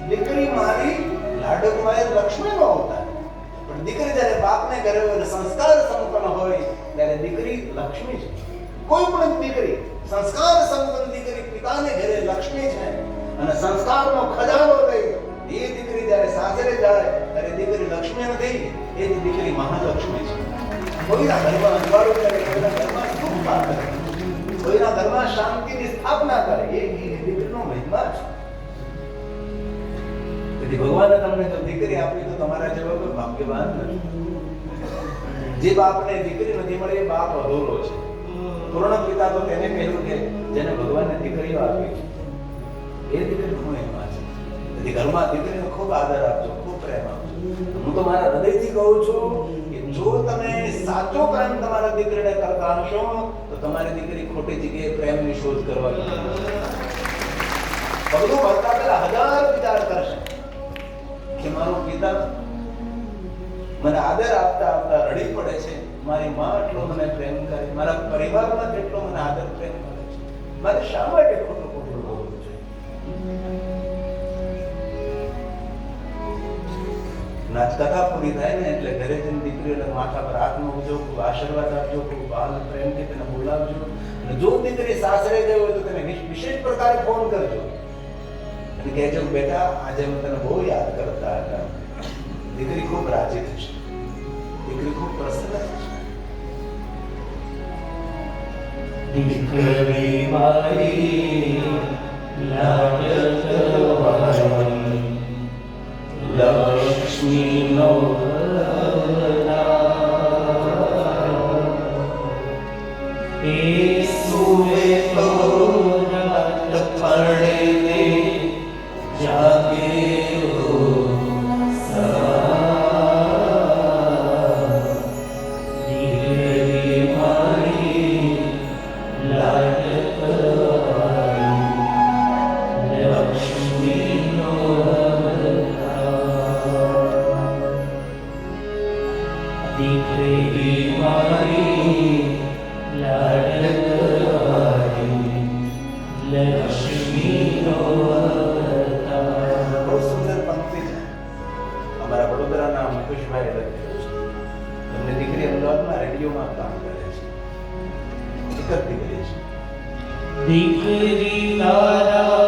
દીકરી મારી લાડકવાય લક્ષ્મીનો અવતાર. પણ દીકરી જ્યારે બાપને ઘરે હોય સંસ્કાર સંપન્ન હોય ત્યારે દીકરી લક્ષ્મી છે. કોઈ પણ દીકરી સંસ્કાર સંપન્ન દીકરી પિતાને ઘરે લક્ષ્મી છે અને સંસ્કારનો ખજાનો લઈ એ દીકરી જ્યારે સાસરે જાય ત્યારે દીકરી લક્ષ્મી નથી, એ દીકરી મહાલક્ષ્મી છે. કોઈના ઘરમાં અંધારું કરે, કોઈના ઘરમાં સુખ પામે, કોઈના ઘરમાં શાંતિની સ્થાપના કરે, એ દીકરીનો મહિમા છે. તેથી ભગવાને તમને જો દીકરી આપી તો તમારા જેવા કોઈ ભાગ્યવાન નથી. જે બાપને દીકરી નથી મળી એ બાપ અધૂરો છે. પૂર્ણ પિતા તો તેને કહ્યું કે જેને ભગવાને દીકરીઓ આપી છે એ દીકરીનો મહિમા છે. તેથી ઘરમાં દીકરીનો ખૂબ આદર આપજો, ખૂબ પ્રેમ આપજો. હું તો મારા હૃદયથી કહું છું કે જો તમે સાચો પ્રેમ તમારા દીકરીને કરતા હશો તો તમારી દીકરી ખોટી જગ્યાએ પ્રેમની શોધ કરવા પગલું ભરતા પહેલા 1000 વિચાર કરશે કે મારો પિતા મને આદર આપતા આપતા રડી પડે છે, મારી માં એટલો મને પ્રેમ કરે, મારા પરિવારમાં કેટલો મને આદર પ્રેમ કરે છે, મારે શા માટે ખોટું ખોટું બોલવું છે? નાચ કથા પૂરી થાય ને એટલે ઘરે જઈને દીકરીઓને માથા પર હાથ મૂકજો, ખૂબ આશીર્વાદ આપજો, ખૂબ બાલ પ્રેમથી તેને બોલાવજો. અને જો દીકરી સાસરે ગઈ હોય તો તેને વિશેષ પ્રકારે ફોન કરજો અને કહેજો બેટા આજે હું તને બહુ યાદ કરતા હતા. દીકરી ખૂબ રાજી થશે, દીકરી ખૂબ પ્રસન્ન થશે. દીકરી મારી લાડકવાય લક્ષ્મીનો અવતાર, એ સુવે તો રાત પડે જાગે દીકરી તારા